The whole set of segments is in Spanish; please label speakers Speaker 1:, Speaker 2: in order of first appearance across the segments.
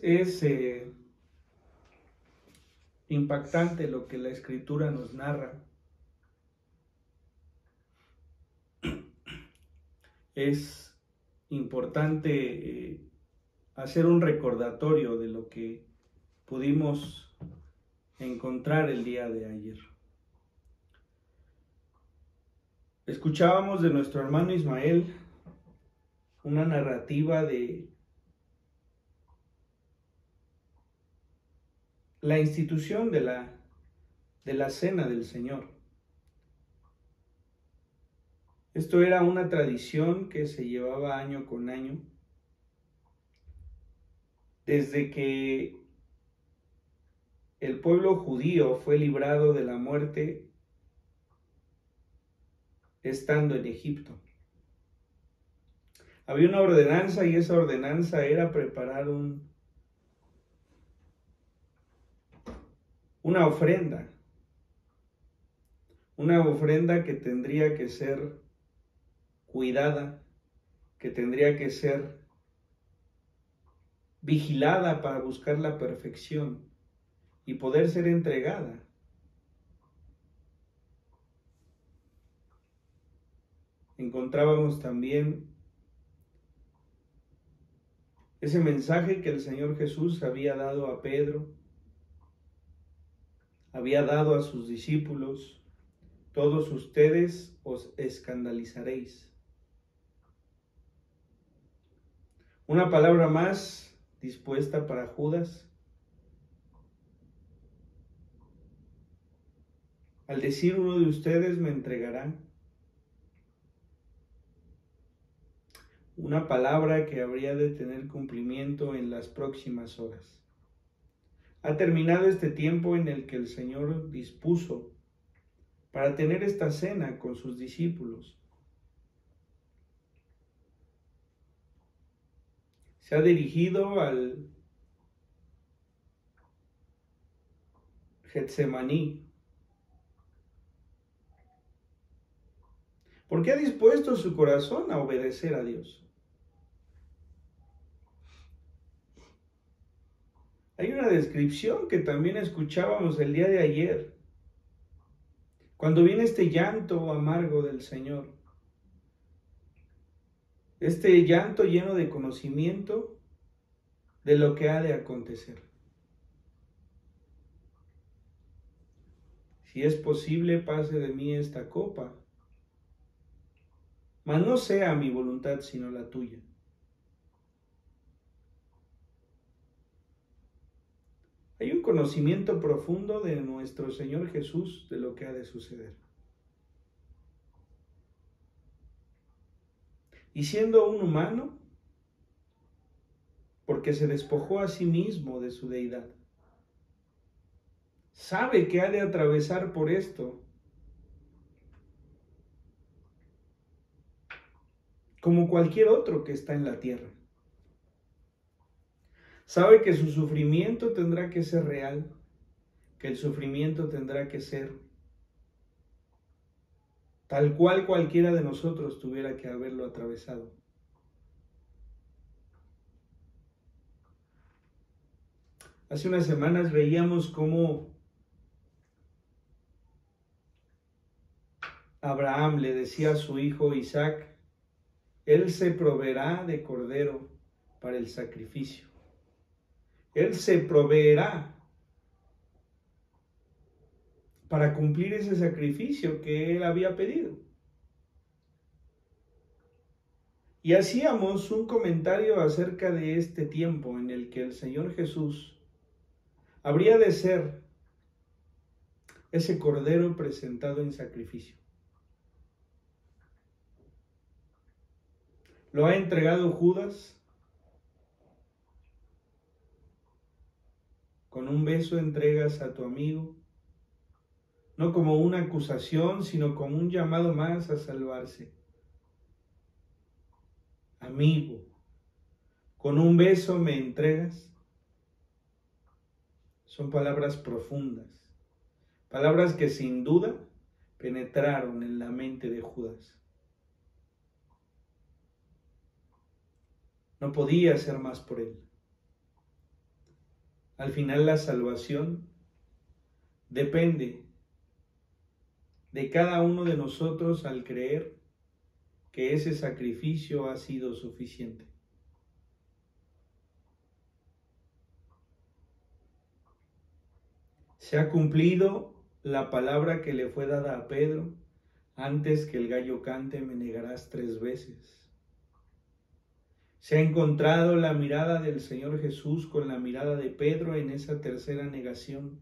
Speaker 1: Es impactante lo que la Escritura nos narra. Es importante hacer un recordatorio de lo que pudimos encontrar el día de ayer. Escuchábamos de nuestro hermano Ismael una narrativa de la institución de la Cena del Señor. Esto era una tradición que se llevaba año con año, desde que el pueblo judío fue librado de la muerte estando en Egipto. Había una ordenanza y esa ordenanza era preparar una ofrenda que tendría que ser cuidada, que tendría que ser vigilada para buscar la perfección y poder ser entregada. Encontrábamos también ese mensaje que el Señor Jesús había dado a Pedro, había dado a sus discípulos: todos ustedes os escandalizaréis. Una palabra más dispuesta para Judas, al decir uno de ustedes me entregará. Una palabra que habría de tener cumplimiento en las próximas horas. Ha terminado este tiempo en el que el Señor dispuso para tener esta cena con sus discípulos. Se ha dirigido al Getsemaní, porque ha dispuesto su corazón a obedecer a Dios. Hay una descripción que también escuchábamos el día de ayer, cuando viene este llanto amargo del Señor, este llanto lleno de conocimiento de lo que ha de acontecer. Si es posible, pase de mí esta copa, mas no sea mi voluntad sino la tuya. Hay un conocimiento profundo de nuestro Señor Jesús de lo que ha de suceder. Y siendo un humano, porque se despojó a sí mismo de su deidad, sabe que ha de atravesar por esto, como cualquier otro que está en la tierra. Sabe que su sufrimiento tendrá que ser real, que el sufrimiento tendrá que ser tal cual cualquiera de nosotros tuviera que haberlo atravesado. Hace unas semanas veíamos cómo Abraham le decía a su hijo Isaac: Él se proveerá de cordero para el sacrificio. Él se proveerá para cumplir ese sacrificio que él había pedido. Y hacíamos un comentario acerca de este tiempo en el que el Señor Jesús habría de ser ese cordero presentado en sacrificio. Lo ha entregado Judas. Con un beso entregas a tu amigo, no como una acusación, sino como un llamado más a salvarse. Amigo, con un beso me entregas. Son palabras profundas, palabras que sin duda penetraron en la mente de Judas. No podía hacer más por él. Al final la salvación depende de cada uno de nosotros al creer que ese sacrificio ha sido suficiente. Se ha cumplido la palabra que le fue dada a Pedro: antes que el gallo cante me negarás 3 veces. Se ha encontrado la mirada del Señor Jesús con la mirada de Pedro en esa tercera negación.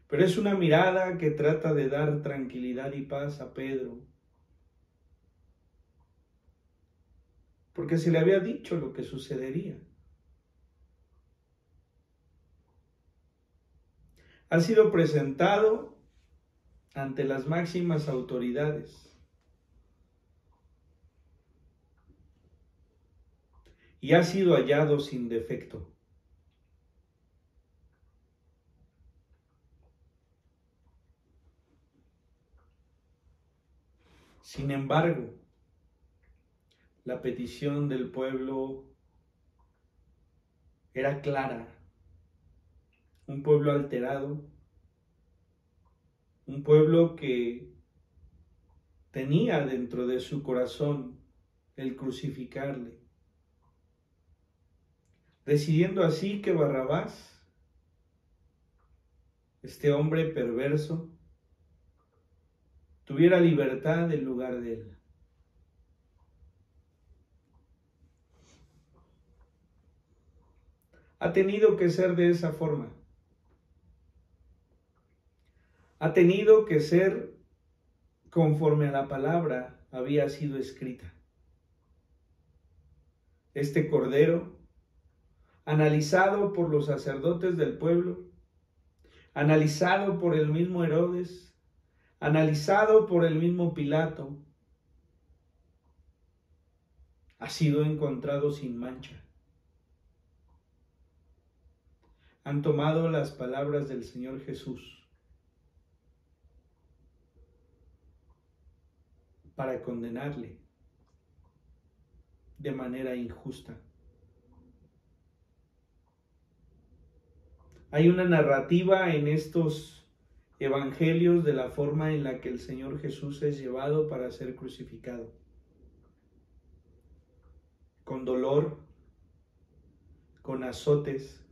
Speaker 1: Pero es una mirada que trata de dar tranquilidad y paz a Pedro, porque se le había dicho lo que sucedería. Ha sido presentado ante las máximas autoridades y ha sido hallado sin defecto. Sin embargo, la petición del pueblo era clara. Un pueblo alterado, un pueblo que tenía dentro de su corazón el crucificarle, decidiendo así que Barrabás, este hombre perverso, tuviera libertad en lugar de él. Ha tenido que ser de esa forma. Ha tenido que ser conforme a la palabra había sido escrita. Este cordero, analizado por los sacerdotes del pueblo, analizado por el mismo Herodes, analizado por el mismo Pilato, ha sido encontrado sin mancha. Han tomado las palabras del Señor Jesús para condenarle de manera injusta. Hay una narrativa en estos evangelios de la forma en la que el Señor Jesús es llevado para ser crucificado. Con dolor, con azotes,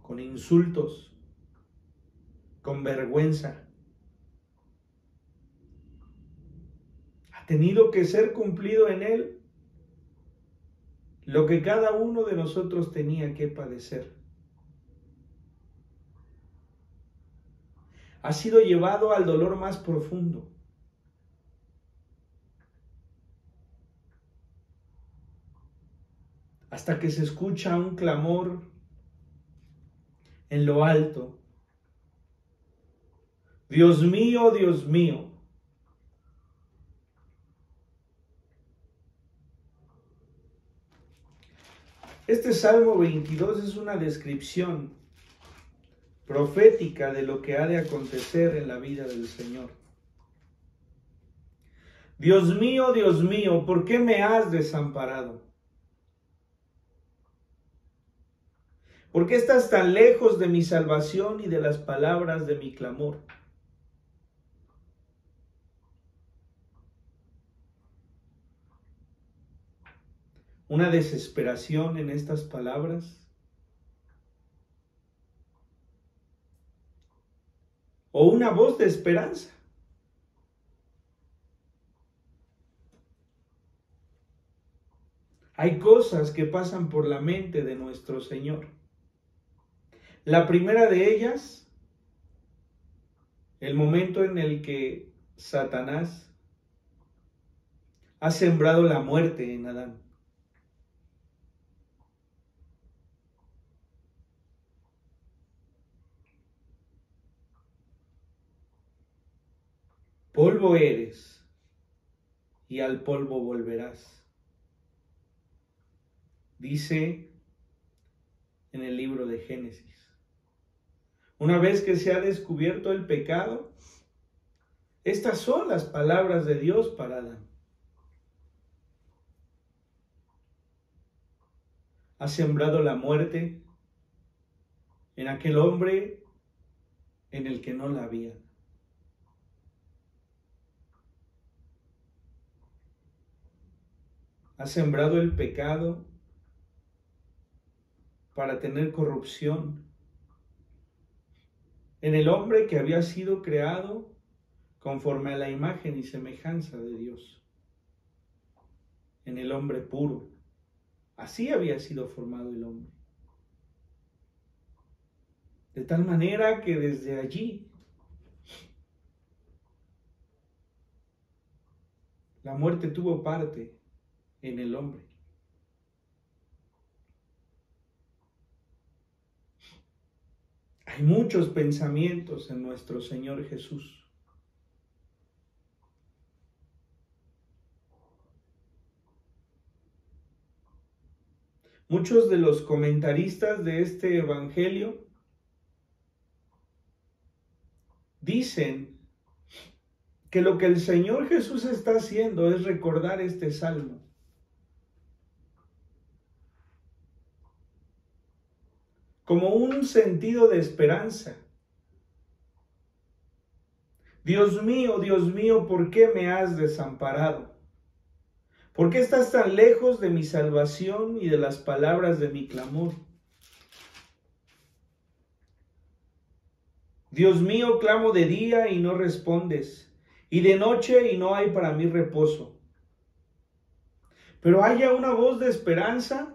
Speaker 1: con insultos, con vergüenza. Ha tenido que ser cumplido en él lo que cada uno de nosotros tenía que padecer. Ha sido llevado al dolor más profundo. Hasta que se escucha un clamor en lo alto: Dios mío, Dios mío, este Salmo 22 es una descripción profética de lo que ha de acontecer en la vida del Señor. Dios mío, ¿por qué me has desamparado? ¿Por qué estás tan lejos de mi salvación y de las palabras de mi clamor? Una desesperación en estas palabras, o una voz de esperanza. Hay cosas que pasan por la mente de nuestro Señor. La primera de ellas, el momento en el que Satanás ha sembrado la muerte en Adán. Polvo eres y al polvo volverás, dice en el libro de Génesis. Una vez que se ha descubierto el pecado, estas son las palabras de Dios para Adán. ha sembrado la muerte en aquel hombre en el que no la había. Ha sembrado el pecado para tener corrupción en el hombre que había sido creado conforme a la imagen y semejanza de Dios, en el hombre puro. Así había sido formado el hombre. De tal manera que desde allí la muerte tuvo parte en el hombre. Hay muchos pensamientos en nuestro Señor Jesús. Muchos de los comentaristas de este evangelio dicen que lo que el Señor Jesús está haciendo es recordar este salmo. Como un sentido de esperanza. Dios mío, ¿por qué me has desamparado? ¿Por qué estás tan lejos de mi salvación y de las palabras de mi clamor? Dios mío, clamo de día y no respondes, y de noche y no hay para mí reposo. Pero haya una voz de esperanza.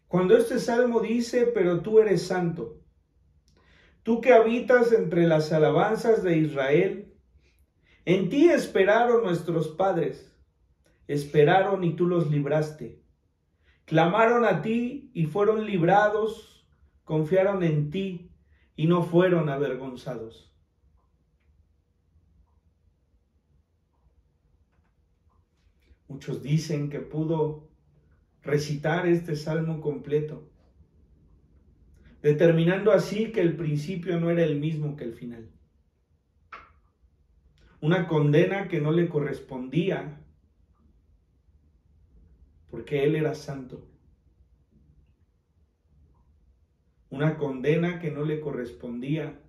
Speaker 1: Cuando este salmo dice, pero tú eres santo, tú que habitas entre las alabanzas de Israel, en ti esperaron nuestros padres, esperaron y tú los libraste. Clamaron a ti y fueron librados, confiaron en ti y no fueron avergonzados. Muchos dicen que pudo recitar este salmo completo, determinando así que el principio no era el mismo que el final. Una condena que no le correspondía porque él era santo. Una condena que no le correspondía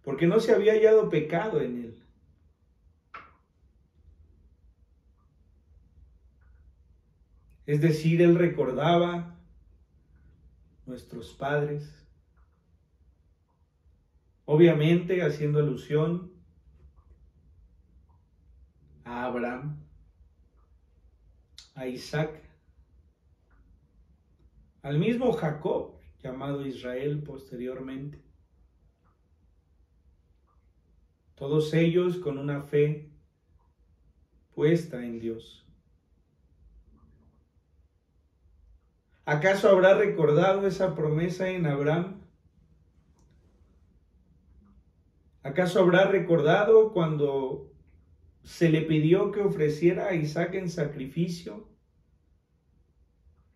Speaker 1: porque no se había hallado pecado en él. Es decir, él recordaba nuestros padres, obviamente haciendo alusión a Abraham, a Isaac, al mismo Jacob, llamado Israel posteriormente. Todos ellos con una fe puesta en Dios. ¿Acaso habrá recordado esa promesa en Abraham? ¿Acaso habrá recordado cuando se le pidió que ofreciera a Isaac en sacrificio?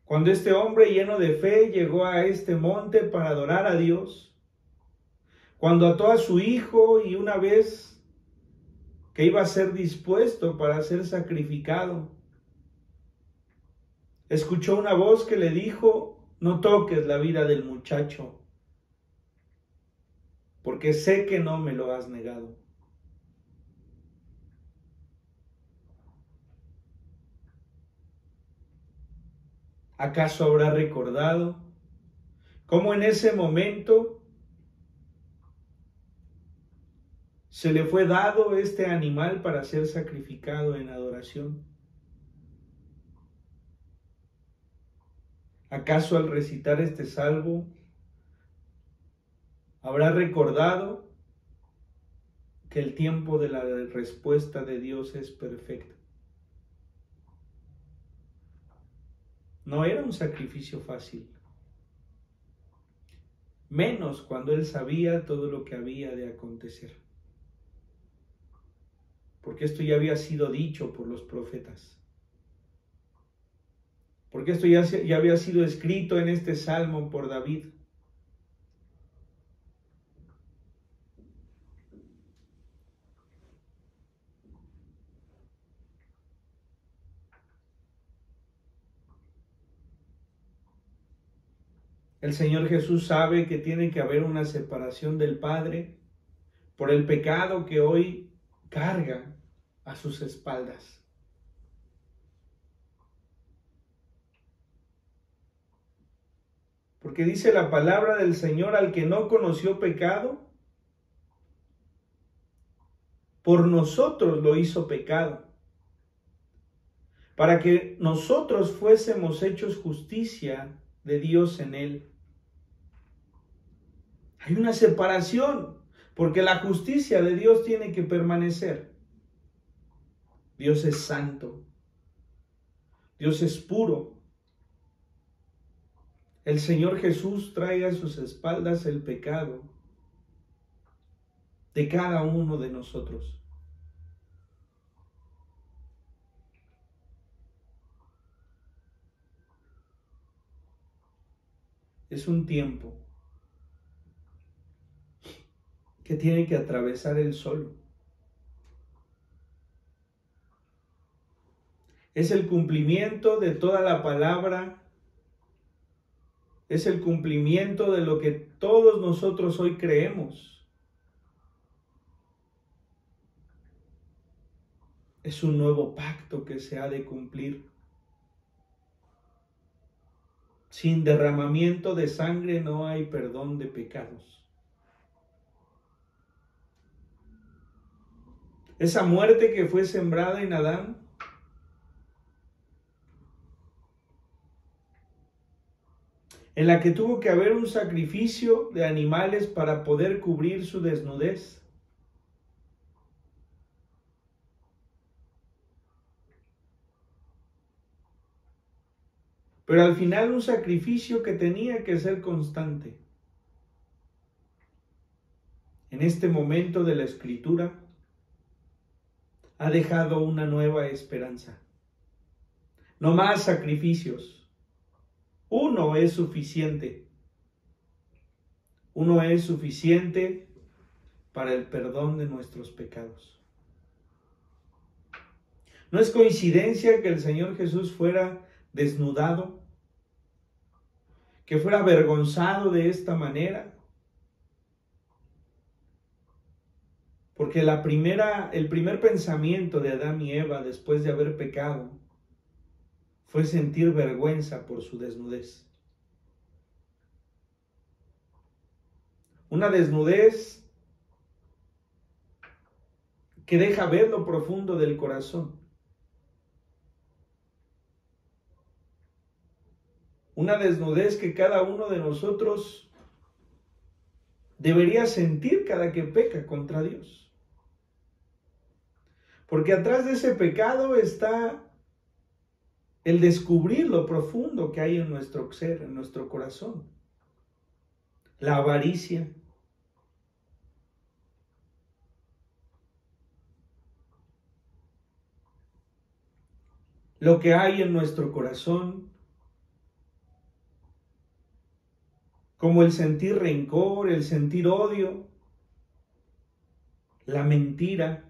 Speaker 1: Cuando este hombre lleno de fe llegó a este monte para adorar a Dios, cuando ató a su hijo y una vez que iba a ser dispuesto para ser sacrificado, escuchó una voz que le dijo, no toques la vida del muchacho, porque sé que no me lo has negado. ¿Acaso habrá recordado cómo en ese momento se le fue dado este animal para ser sacrificado en adoración? ¿Acaso al recitar este salmo habrá recordado que el tiempo de la respuesta de Dios es perfecto? No era un sacrificio fácil, menos cuando él sabía todo lo que había de acontecer, porque esto ya había sido dicho por los profetas, porque esto ya había sido escrito en este salmo por David. El Señor Jesús sabe que tiene que haber una separación del Padre por el pecado que hoy carga a sus espaldas. Porque dice la palabra del Señor: al que no conoció pecado, por nosotros lo hizo pecado, para que nosotros fuésemos hechos justicia de Dios en él. Hay una separación, porque la justicia de Dios tiene que permanecer. Dios es santo, Dios es puro. El Señor Jesús trae a sus espaldas el pecado de cada uno de nosotros. Es un tiempo que tiene que atravesar él solo. Es el cumplimiento de toda la palabra, es el cumplimiento de lo que todos nosotros hoy creemos. Es un nuevo pacto que se ha de cumplir. Sin derramamiento de sangre no hay perdón de pecados. Esa muerte que fue sembrada en Adán, en la que tuvo que haber un sacrificio de animales para poder cubrir su desnudez. Pero al final un sacrificio que tenía que ser constante. En este momento de la Escritura ha dejado una nueva esperanza. No más sacrificios. Uno es suficiente. Uno es suficiente para el perdón de nuestros pecados. No es coincidencia que el Señor Jesús fuera desnudado, que fuera avergonzado de esta manera, porque el primer pensamiento de Adán y Eva después de haber pecado fue sentir vergüenza por su desnudez. Una desnudez que deja ver lo profundo del corazón. Una desnudez que cada uno de nosotros debería sentir cada que peca contra Dios. Porque atrás de ese pecado está el descubrir lo profundo que hay en nuestro ser, en nuestro corazón. La avaricia. Lo que hay en nuestro corazón, como el sentir rencor, el sentir odio, la mentira.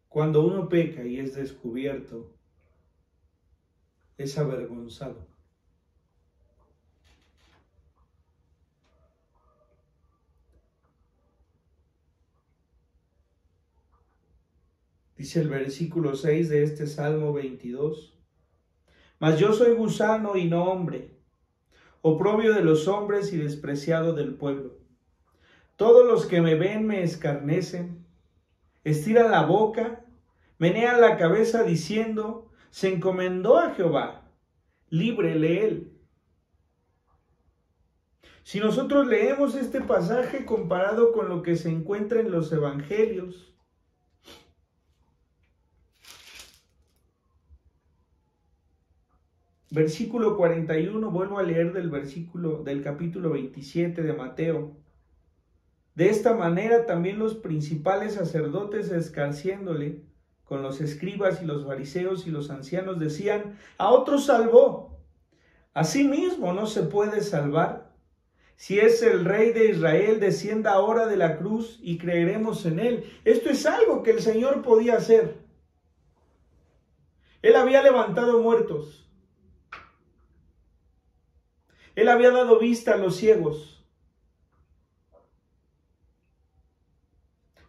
Speaker 1: Cuando uno peca y es descubierto, es avergonzado. Dice el versículo 6 de este Salmo 22. Mas yo soy gusano y no hombre, oprobio de los hombres y despreciado del pueblo. Todos los que me ven me escarnecen, estiran la boca, menean la cabeza diciendo: se encomendó a Jehová, líbrele él. Si nosotros leemos este pasaje comparado con lo que se encuentra en los evangelios, versículo 41, vuelvo a leer del capítulo 27 de Mateo. De esta manera también los principales sacerdotes, escarciéndole con los escribas y los fariseos y los ancianos, decían: a otro salvó, a sí mismo no se puede salvar, Si es el Rey de Israel, descienda ahora de la cruz y creeremos en Él. Esto es algo que el Señor podía hacer. Él había levantado muertos. Él había dado vista a los ciegos.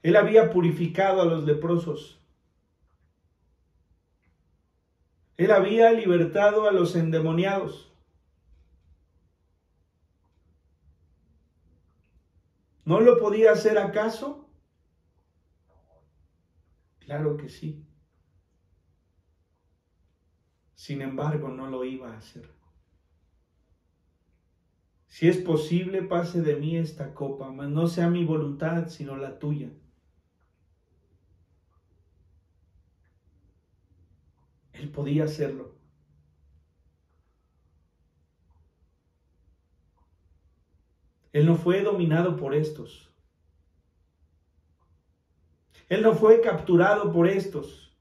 Speaker 1: Él había purificado a los leprosos. Él había libertado a los endemoniados. ¿No lo podía hacer acaso? Claro que sí. Sin embargo, no lo iba a hacer. Si es posible, pase de mí esta copa, mas no sea mi voluntad, sino la tuya. Él podía hacerlo. Él no fue dominado por estos. Él no fue capturado por estos.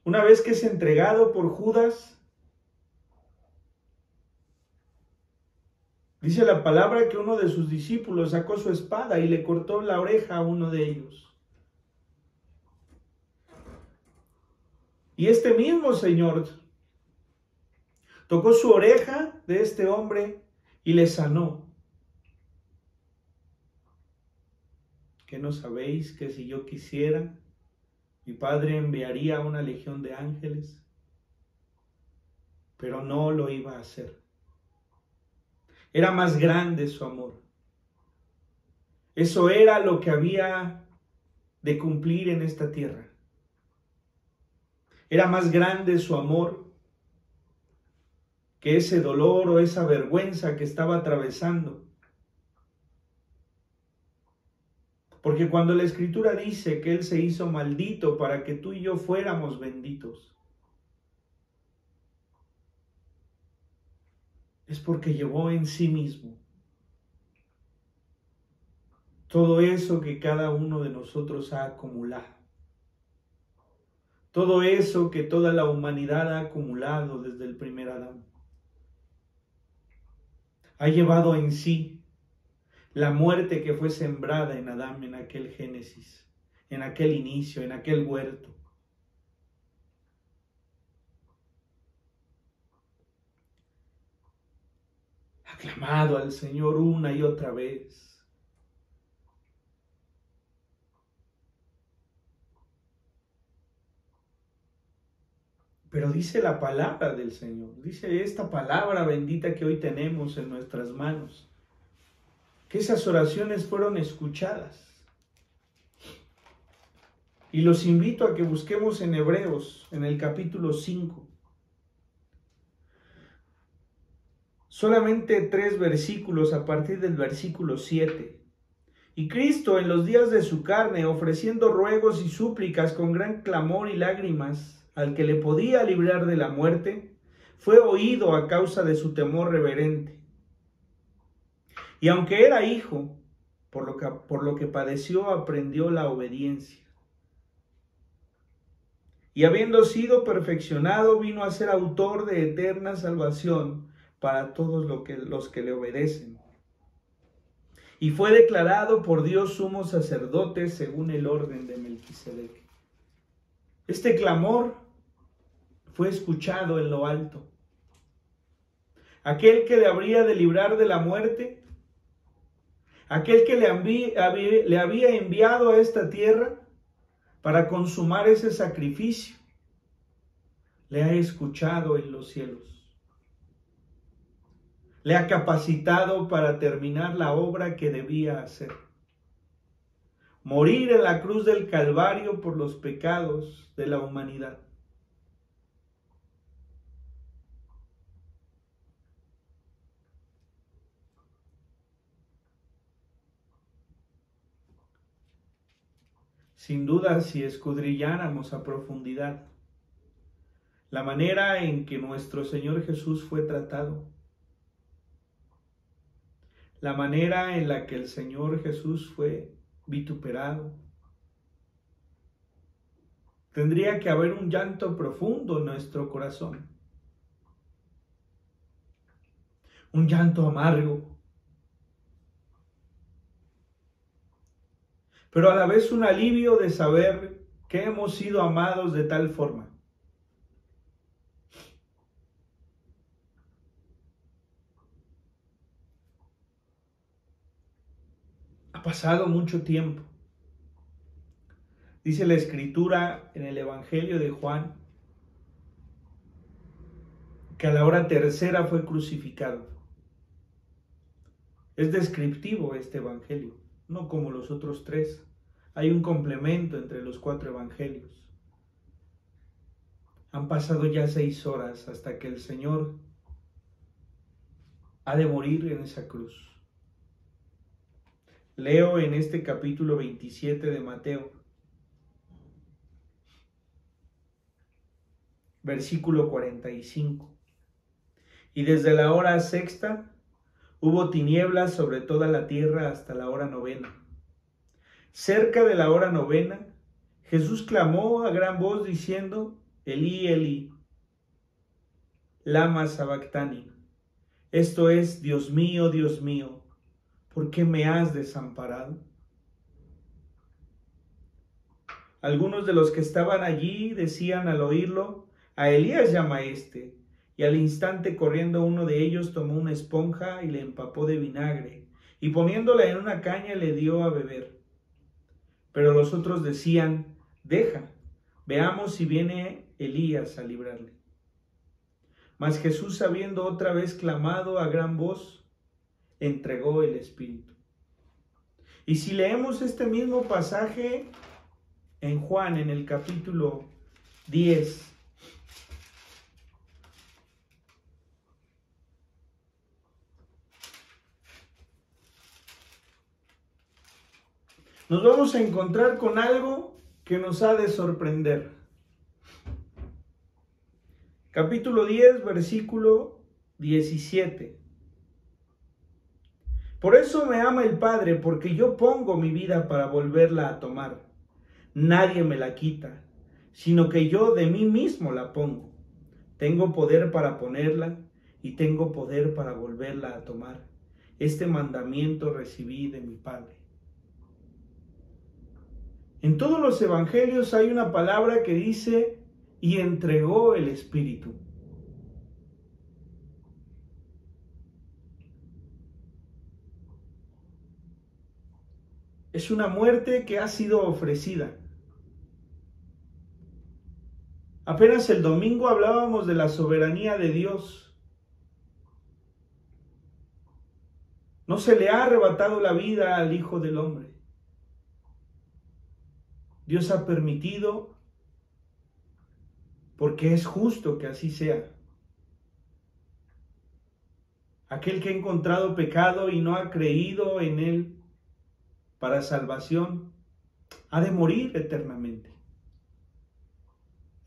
Speaker 1: Una vez que es entregado por Judas, dice la palabra que uno de sus discípulos sacó su espada y le cortó la oreja a uno de ellos. Y este mismo Señor tocó su oreja de este hombre y le sanó. ¿Qué no sabéis que si yo quisiera, mi Padre enviaría una legión de ángeles? Pero no lo iba a hacer. Era más grande su amor. Eso era lo que había de cumplir en esta tierra. Era más grande su amor que ese dolor o esa vergüenza que estaba atravesando. Porque cuando la Escritura dice que Él se hizo maldito para que tú y yo fuéramos benditos, es porque llevó en sí mismo todo eso que cada uno de nosotros ha acumulado. Todo eso que toda la humanidad ha acumulado desde el primer Adán. Ha llevado en sí la muerte que fue sembrada en Adán en aquel Génesis, en aquel inicio, en aquel huerto. Ha clamado al Señor una y otra vez. Pero dice la palabra del Señor, dice esta palabra bendita que hoy tenemos en nuestras manos, que esas oraciones fueron escuchadas. Y los invito a que busquemos en Hebreos, en el capítulo 5. Solamente 3 versículos a partir del versículo 7. Y Cristo en los días de su carne, ofreciendo ruegos y súplicas con gran clamor y lágrimas al que le podía librar de la muerte, fue oído a causa de su temor reverente. Y aunque era hijo, por lo que padeció, aprendió la obediencia. Y habiendo sido perfeccionado, vino a ser autor de eterna salvación para todos los que le obedecen. Y fue declarado por Dios sumo sacerdote según el orden de Melquisedec. Este clamor fue escuchado en lo alto. Aquel que le habría de librar de la muerte, aquel que le había enviado a esta tierra para consumar ese sacrificio, le ha escuchado en los cielos. Le ha capacitado para terminar la obra que debía hacer. Morir en la cruz del Calvario por los pecados de la humanidad. Sin duda, si escudriñáramos a profundidad la manera en que nuestro Señor Jesús fue tratado, la manera en la que el Señor Jesús fue vituperado, tendría que haber un llanto profundo en nuestro corazón. un llanto amargo, pero a la vez un alivio de saber que hemos sido amados de tal forma. Ha pasado mucho tiempo. Dice la Escritura en el Evangelio de Juan que a la hora tercera fue crucificado. Es descriptivo este Evangelio, no como los otros tres. Hay un complemento entre los 4 Evangelios. Han pasado ya 6 horas hasta que el Señor ha de morir en esa cruz. Leo en este capítulo 27 de Mateo, versículo 45. Y desde la hora sexta hubo tinieblas sobre toda la tierra hasta la hora novena. Cerca de la hora novena, Jesús clamó a gran voz diciendo: Elí, Elí, lama sabactani. Esto es: Dios mío, ¿por qué me has desamparado? Algunos de los que estaban allí decían al oírlo: a Elías llama este. Y al instante, corriendo, uno de ellos tomó una esponja y le empapó de vinagre, y poniéndola en una caña le dio a beber. Pero los otros decían: deja, veamos si viene Elías a librarle. Mas Jesús, habiendo otra vez clamado a gran voz, entregó el Espíritu. Y si leemos este mismo pasaje en Juan, en el capítulo 10, nos vamos a encontrar con algo que nos ha de sorprender. Capítulo 10, versículo 17. Por eso me ama el Padre, porque yo pongo mi vida para volverla a tomar. Nadie me la quita, sino que yo de mí mismo la pongo. Tengo poder para ponerla y tengo poder para volverla a tomar. Este mandamiento recibí de mi Padre. En todos los evangelios hay una palabra que dice: y entregó el Espíritu. Es una muerte que ha sido ofrecida. Apenas el domingo hablábamos de la soberanía de Dios. No se le ha arrebatado la vida al Hijo del Hombre. Dios ha permitido, porque es justo que así sea. Aquel que ha encontrado pecado y no ha creído en él para salvación, ha de morir eternamente.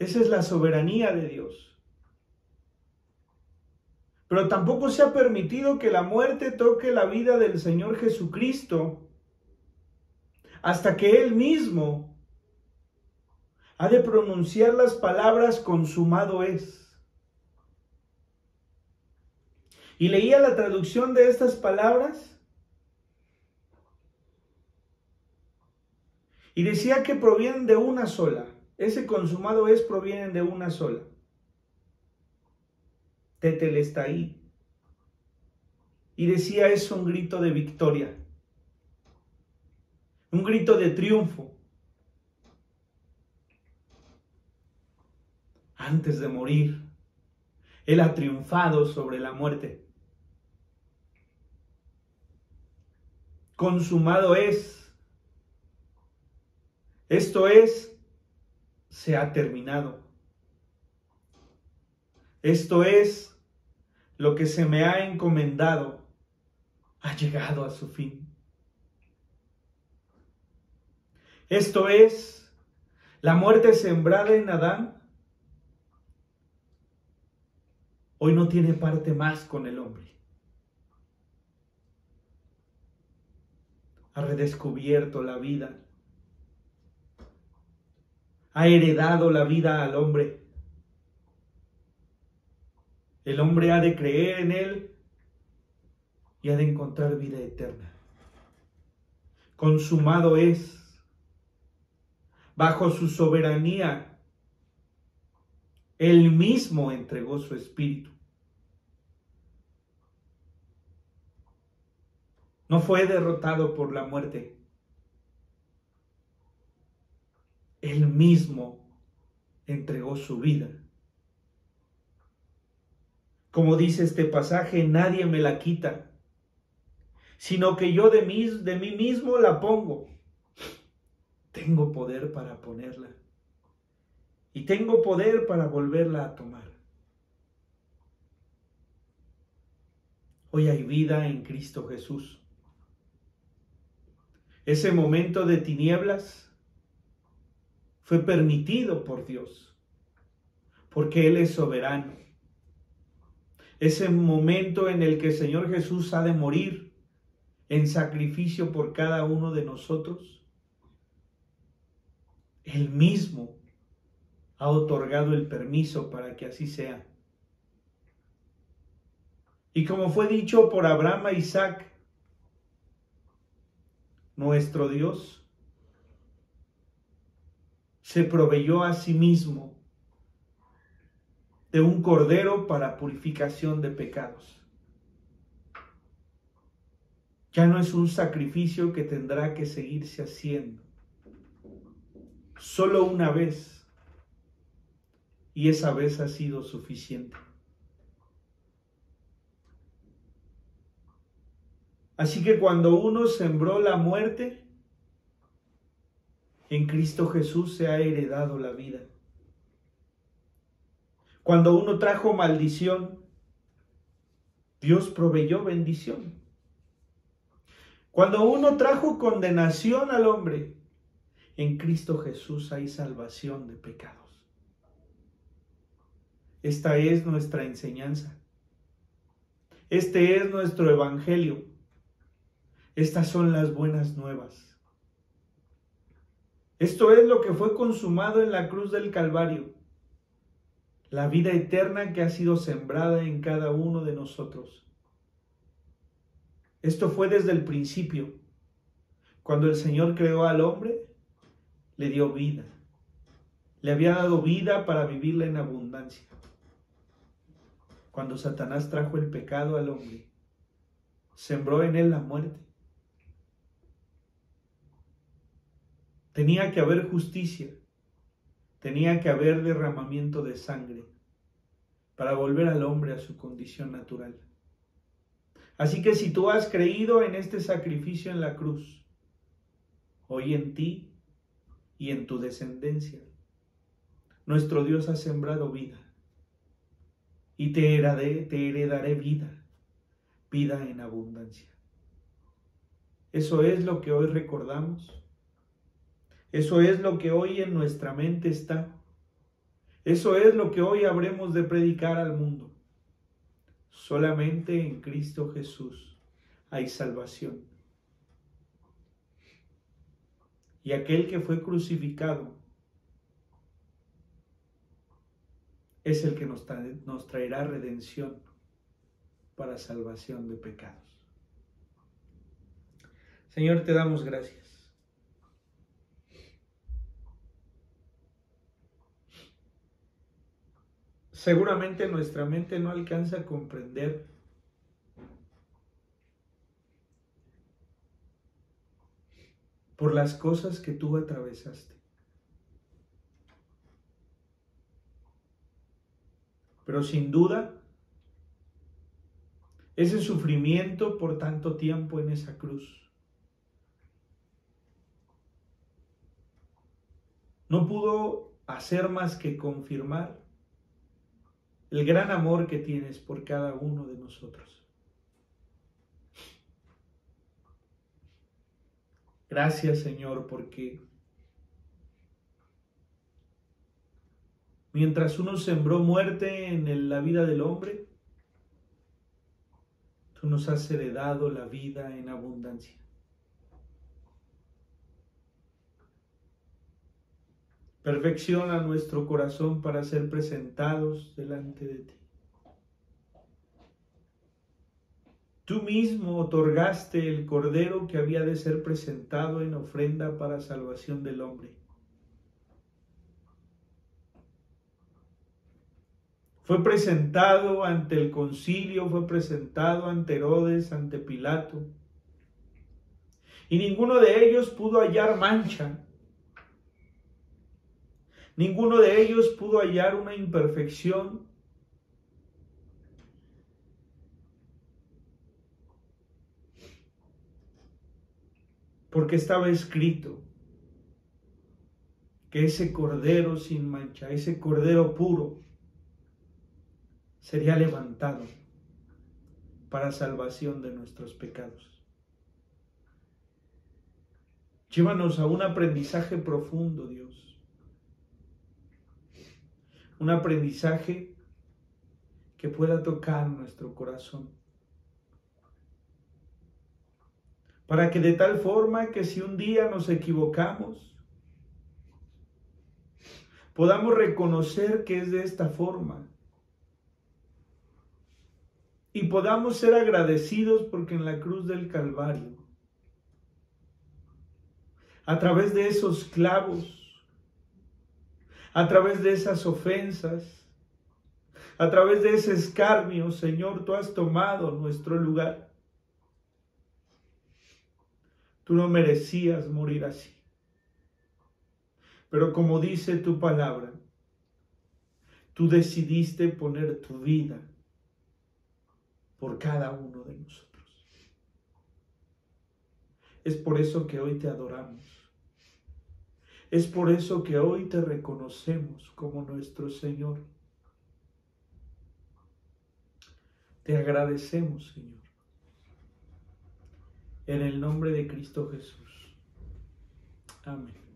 Speaker 1: Esa es la soberanía de Dios. Pero tampoco se ha permitido que la muerte toque la vida del Señor Jesucristo hasta que Él mismo ha de pronunciar las palabras: consumado es. Y leía la traducción de estas palabras y decía que provienen de una sola. Ese consumado es provienen de una sola. Tetelestai. Y decía: es un grito de victoria, un grito de triunfo. Antes de morir, Él ha triunfado sobre la muerte. Consumado es. Esto es: se ha terminado. Esto es: lo que se me ha encomendado ha llegado a su fin. Esto es: la muerte sembrada en Adán hoy no tiene parte más con el hombre. Ha redescubierto la vida. Ha heredado la vida al hombre. El hombre ha de creer en Él y ha de encontrar vida eterna. Consumado es. Bajo su soberanía, Él mismo entregó su espíritu. No fue derrotado por la muerte. Él mismo entregó su vida. Como dice este pasaje, nadie me la quita, sino que yo de mí mismo la pongo. Tengo poder para ponerla y tengo poder para volverla a tomar. Hoy hay vida en Cristo Jesús. Ese momento de tinieblas fue permitido por Dios, porque Él es soberano. Ese momento en el que el Señor Jesús ha de morir en sacrificio por cada uno de nosotros, Él mismo ha otorgado el permiso para que así sea. Y como fue dicho por Abraham a Isaac, nuestro Dios se proveyó a sí mismo de un cordero para purificación de pecados. Ya no es un sacrificio que tendrá que seguirse haciendo. Solo una vez. Y esa vez ha sido suficiente. Así que cuando uno sembró la muerte, en Cristo Jesús se ha heredado la vida. Cuando uno trajo maldición, Dios proveyó bendición. Cuando uno trajo condenación al hombre, en Cristo Jesús hay salvación de pecados. Esta es nuestra enseñanza. Este es nuestro evangelio. Estas son las buenas nuevas. Esto es lo que fue consumado en la cruz del Calvario. La vida eterna que ha sido sembrada en cada uno de nosotros. Esto fue desde el principio. Cuando el Señor creó al hombre, le dio vida. Le había dado vida para vivirla en abundancia. Cuando Satanás trajo el pecado al hombre, sembró en él la muerte. Tenía que haber justicia, tenía que haber derramamiento de sangre para volver al hombre a su condición natural. Así que si tú has creído en este sacrificio en la cruz, hoy en ti y en tu descendencia, nuestro Dios ha sembrado vida y te heredaré vida, vida en abundancia. Eso es lo que hoy recordamos. Eso es lo que hoy en nuestra mente está. Eso es lo que hoy habremos de predicar al mundo. Solamente en Cristo Jesús hay salvación. Y aquel que fue crucificado es el que nos traerá redención para salvación de pecados. Señor, te damos gracias. Seguramente nuestra mente no alcanza a comprender por las cosas que tú atravesaste. Pero sin duda, ese sufrimiento por tanto tiempo en esa cruz no pudo hacer más que confirmar el gran amor que tienes por cada uno de nosotros. Gracias, Señor, porque mientras uno sembró muerte en la vida del hombre, tú nos has heredado la vida en abundancia. Perfecciona nuestro corazón para ser presentados delante de ti. Tú mismo otorgaste el cordero que había de ser presentado en ofrenda para salvación del hombre. Fue presentado ante el concilio, fue presentado ante Herodes, ante Pilato. Y ninguno de ellos pudo hallar mancha. Ninguno de ellos pudo hallar una imperfección. Porque estaba escrito que ese cordero sin mancha, ese cordero puro, sería levantado para salvación de nuestros pecados. Llévanos a un aprendizaje profundo, Dios. Un aprendizaje que pueda tocar nuestro corazón. Para que de tal forma que si un día nos equivocamos, podamos reconocer que es de esta forma. Y podamos ser agradecidos porque en la cruz del Calvario, a través de esos clavos, a través de esas ofensas, a través de ese escarnio, Señor, tú has tomado nuestro lugar. Tú no merecías morir así. Pero como dice tu palabra, tú decidiste poner tu vida por cada uno de nosotros. Es por eso que hoy te adoramos. Es por eso que hoy te reconocemos como nuestro Señor. Te agradecemos, Señor. En el nombre de Cristo Jesús. Amén.